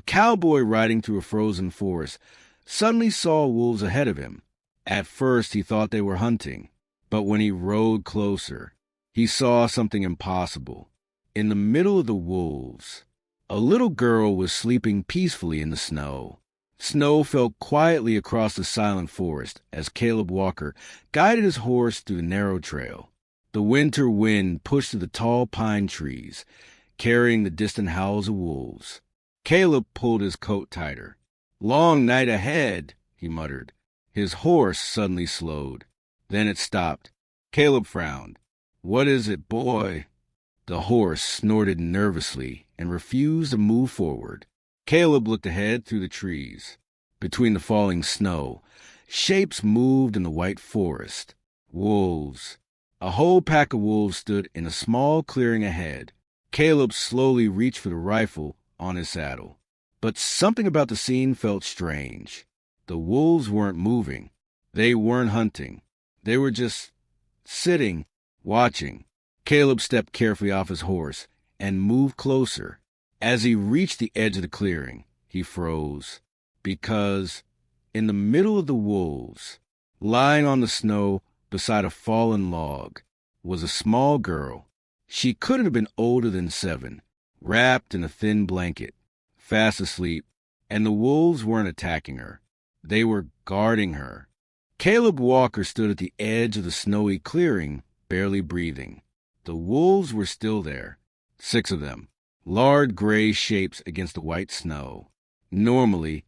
A cowboy riding through a frozen forest suddenly saw wolves ahead of him. At first, he thought they were hunting, but when he rode closer, he saw something impossible. In the middle of the wolves, a little girl was sleeping peacefully in the snow. Snow fell quietly across the silent forest as Caleb Walker guided his horse through the narrow trail. The winter wind pushed through the tall pine trees, carrying the distant howls of wolves. Caleb pulled his coat tighter. "Long night ahead," he muttered. His horse suddenly slowed. Then it stopped. Caleb frowned. "What is it, boy?" The horse snorted nervously and refused to move forward. Caleb looked ahead through the trees. Between the falling snow, shapes moved in the white forest. Wolves. A whole pack of wolves stood in a small clearing ahead. Caleb slowly reached for the rifle on his saddle. But something about the scene felt strange. The wolves weren't moving. They weren't hunting. They were just sitting, watching. Caleb stepped carefully off his horse and moved closer. As he reached the edge of the clearing, he froze, because in the middle of the wolves, lying on the snow beside a fallen log, was a small girl. She couldn't have been older than 7, wrapped in a thin blanket, fast asleep, and the wolves weren't attacking her. They were guarding her. Caleb Walker stood at the edge of the snowy clearing, barely breathing. The wolves were still there, 6 of them, large gray shapes against the white snow. Normally,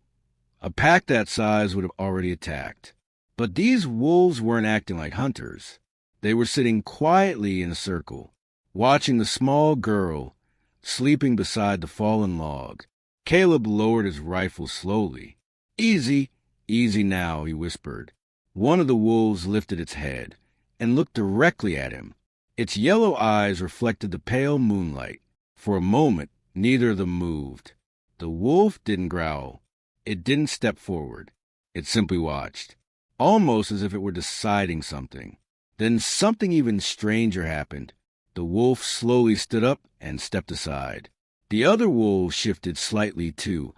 a pack that size would have already attacked. But these wolves weren't acting like hunters. They were sitting quietly in a circle, watching the small girl sleeping beside the fallen log. Caleb lowered his rifle slowly. "Easy, easy now," he whispered. One of the wolves lifted its head and looked directly at him. Its yellow eyes reflected the pale moonlight. For a moment, neither of them moved. The wolf didn't growl. It didn't step forward. It simply watched, almost as if it were deciding something. Then something even stranger happened. The wolf slowly stood up and stepped aside. The other wolves shifted slightly too,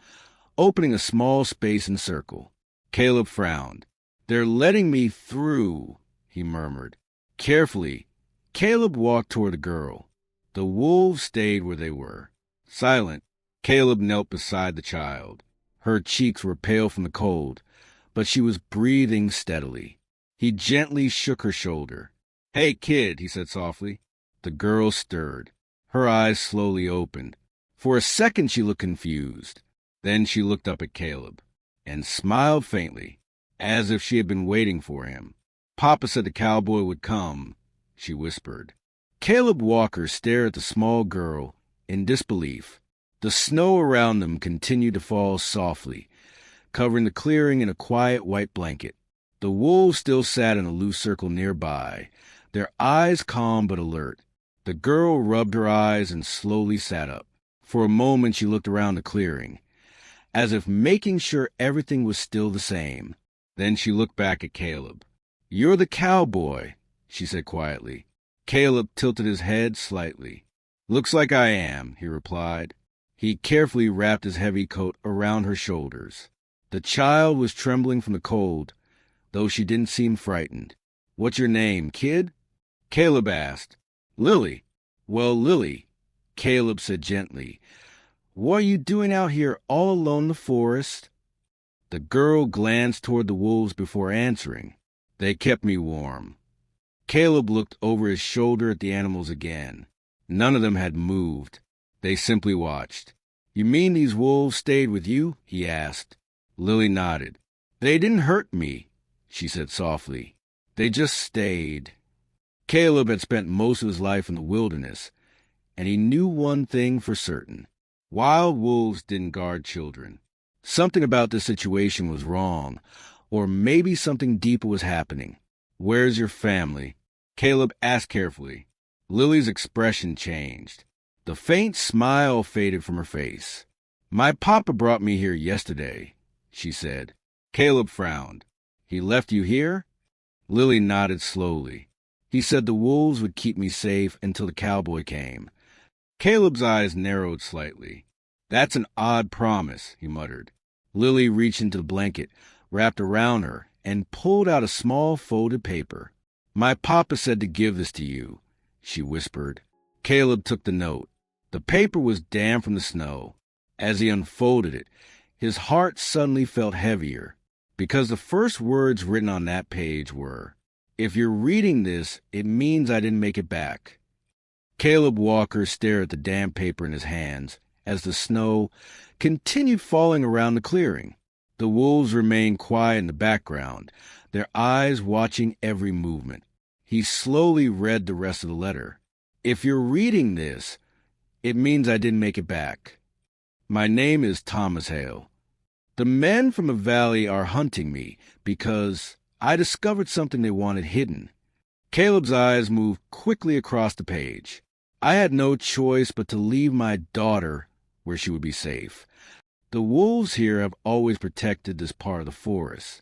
opening a small space and circle. Caleb frowned. "They're letting me through," he murmured. Carefully, Caleb walked toward the girl. The wolves stayed where they were. Silent, Caleb knelt beside the child. Her cheeks were pale from the cold, but she was breathing steadily. He gently shook her shoulder. "Hey, kid," he said softly. The girl stirred. Her eyes slowly opened. For a second she looked confused. Then she looked up at Caleb and smiled faintly, as if she had been waiting for him. "Papa said the cowboy would come," she whispered. Caleb Walker stared at the small girl in disbelief. The snow around them continued to fall softly, covering the clearing in a quiet white blanket. The wolves still sat in a loose circle nearby, their eyes calm but alert. The girl rubbed her eyes and slowly sat up. For a moment she looked around the clearing, as if making sure everything was still the same. Then she looked back at Caleb. "You're the cowboy," she said quietly. Caleb tilted his head slightly. "Looks like I am," he replied. He carefully wrapped his heavy coat around her shoulders. The child was trembling from the cold, though she didn't seem frightened. "What's your name, kid?" Caleb asked. "Lily." "Well, Lily," Caleb said gently, "what are you doing out here all alone in the forest?" The girl glanced toward the wolves before answering. "They kept me warm." Caleb looked over his shoulder at the animals again. None of them had moved. They simply watched. "You mean these wolves stayed with you?" he asked. Lily nodded. "They didn't hurt me," she said softly. "They just stayed." Caleb had spent most of his life in the wilderness, and he knew one thing for certain. Wild wolves didn't guard children. Something about this situation was wrong, or maybe something deeper was happening. "Where's your family?" Caleb asked carefully. Lily's expression changed. The faint smile faded from her face. "My papa brought me here yesterday," she said. Caleb frowned. "He left you here?" Lily nodded slowly. "He said the wolves would keep me safe until the cowboy came." Caleb's eyes narrowed slightly. That's an odd promise, he muttered. Lily reached into the blanket, wrapped around her, and pulled out a small folded paper. My papa said to give this to you, she whispered. Caleb took the note. The paper was damp from the snow. As he unfolded it, his heart suddenly felt heavier, because the first words written on that page were, "If you're reading this, it means I didn't make it back." Caleb Walker stared at the damp paper in his hands as the snow continued falling around the clearing. The wolves remained quiet in the background, their eyes watching every movement. He slowly read the rest of the letter. "If you're reading this, it means I didn't make it back. My name is Thomas Hale. The men from the valley are hunting me because I discovered something they wanted hidden." Caleb's eyes moved quickly across the page. "I had no choice but to leave my daughter where she would be safe. The wolves here have always protected this part of the forest,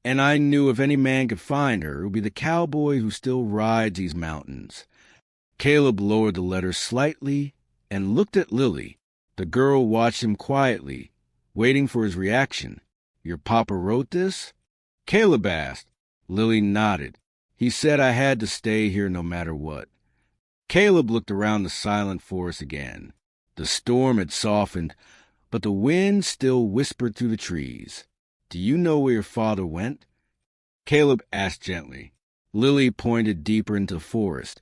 and I knew if any man could find her, it would be the cowboy who still rides these mountains." Caleb lowered the letter slightly and looked at Lily. The girl watched him quietly, waiting for his reaction. "Your papa wrote this?" Caleb asked. Lily nodded. "He said I had to stay here no matter what." Caleb looked around the silent forest again. The storm had softened, but the wind still whispered through the trees. "Do you know where your father went?" Caleb asked gently. Lily pointed deeper into the forest,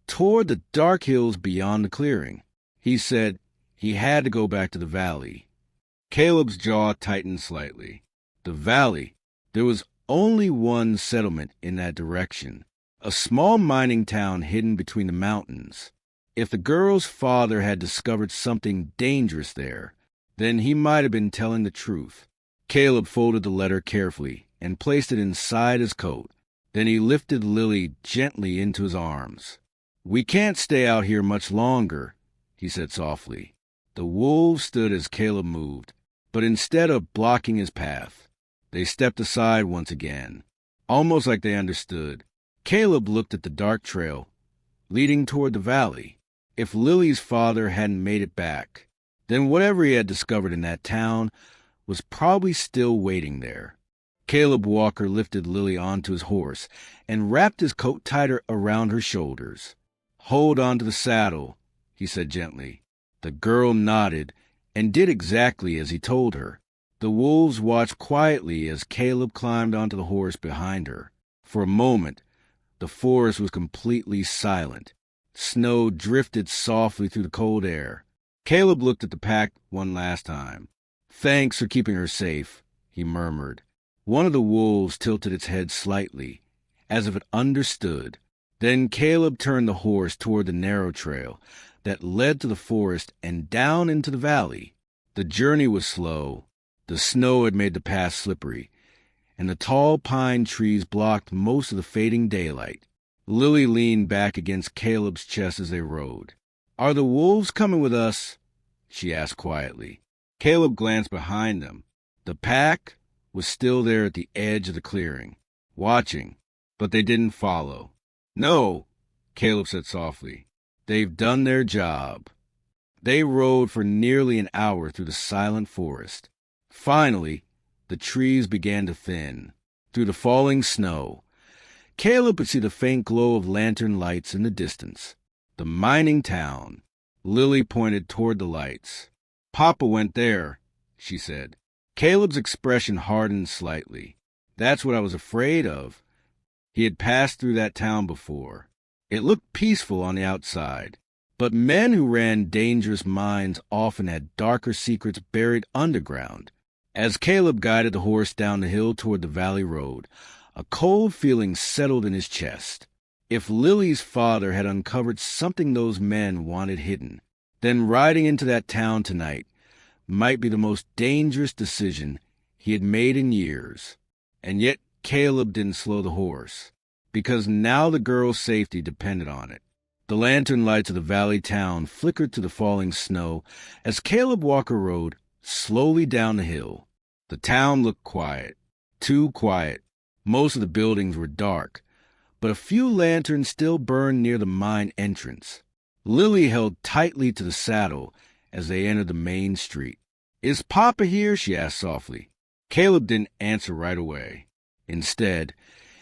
toward the dark hills beyond the clearing. "He said he had to go back to the valley." Caleb's jaw tightened slightly. The valley. There was only one settlement in that direction, a small mining town hidden between the mountains. If the girl's father had discovered something dangerous there, then he might have been telling the truth. Caleb folded the letter carefully and placed it inside his coat. Then he lifted Lily gently into his arms. "We can't stay out here much longer," he said softly. The wolves stood as Caleb moved, but instead of blocking his path, they stepped aside once again, almost like they understood. Caleb looked at the dark trail leading toward the valley. If Lily's father hadn't made it back, then whatever he had discovered in that town was probably still waiting there. Caleb Walker lifted Lily onto his horse and wrapped his coat tighter around her shoulders. "Hold on to the saddle," he said gently. The girl nodded and did exactly as he told her. The wolves watched quietly as Caleb climbed onto the horse behind her. For a moment, the forest was completely silent. Snow drifted softly through the cold air. Caleb looked at the pack one last time. "Thanks for keeping her safe," he murmured. One of the wolves tilted its head slightly, as if it understood. Then Caleb turned the horse toward the narrow trail that led to the forest and down into the valley. The journey was slow. The snow had made the path slippery, and the tall pine trees blocked most of the fading daylight. Lily leaned back against Caleb's chest as they rode. "Are the wolves coming with us?" she asked quietly. Caleb glanced behind them. The pack was still there at the edge of the clearing, watching, but they didn't follow. "No," Caleb said softly. "They've done their job." They rode for nearly an hour through the silent forest. Finally, the trees began to thin. Through the falling snow, Caleb could see the faint glow of lantern lights in the distance. The mining town. Lily pointed toward the lights. "Papa went there," she said. Caleb's expression hardened slightly. "That's what I was afraid of." He had passed through that town before. It looked peaceful on the outside, but men who ran dangerous mines often had darker secrets buried underground. As Caleb guided the horse down the hill toward the valley road, a cold feeling settled in his chest. If Lily's father had uncovered something those men wanted hidden, then riding into that town tonight might be the most dangerous decision he had made in years. And yet Caleb didn't slow the horse, because now the girl's safety depended on it. The lantern lights of the valley town flickered through the falling snow as Caleb Walker rode slowly down the hill. The town looked quiet, too quiet. Most of the buildings were dark, but a few lanterns still burned near the mine entrance. Lily held tightly to the saddle as they entered the main street. "Is Papa here?" she asked softly. Caleb didn't answer right away. Instead,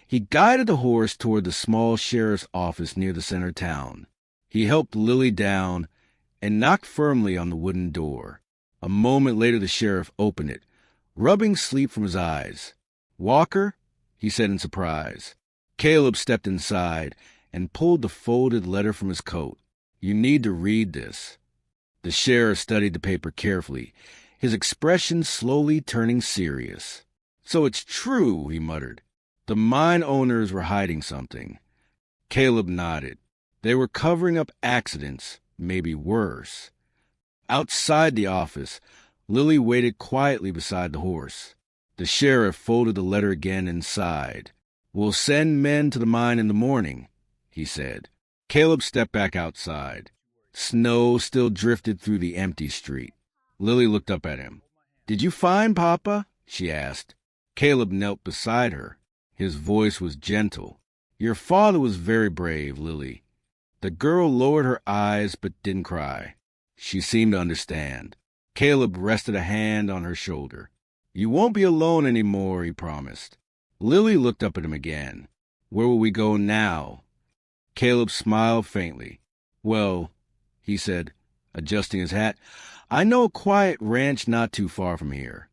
he guided the horse toward the small sheriff's office near the center of town. He helped Lily down and knocked firmly on the wooden door. A moment later, the sheriff opened it, rubbing sleep from his eyes. "Walker?" he said in surprise. Caleb stepped inside and pulled the folded letter from his coat. "You need to read this." The sheriff studied the paper carefully, his expression slowly turning serious. "So it's true," he muttered. "The mine owners were hiding something." Caleb nodded. They were covering up accidents, maybe worse. Outside the office, Lily waited quietly beside the horse. The sheriff folded the letter again and sighed. "We'll send men to the mine in the morning," he said. Caleb stepped back outside. Snow still drifted through the empty street. Lily looked up at him. "Did you find Papa?" she asked. Caleb knelt beside her. His voice was gentle. "Your father was very brave, Lily." The girl lowered her eyes but didn't cry. She seemed to understand. Caleb rested a hand on her shoulder. "You won't be alone anymore," he promised. Lily looked up at him again. "Where will we go now?" Caleb smiled faintly. "Well," he said, adjusting his hat, "I know a quiet ranch not too far from here."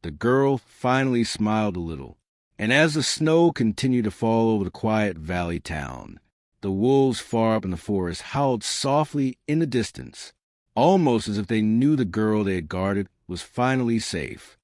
The girl finally smiled a little, and as the snow continued to fall over the quiet valley town, the wolves far up in the forest howled softly in the distance, almost as if they knew the girl they had guarded was finally safe.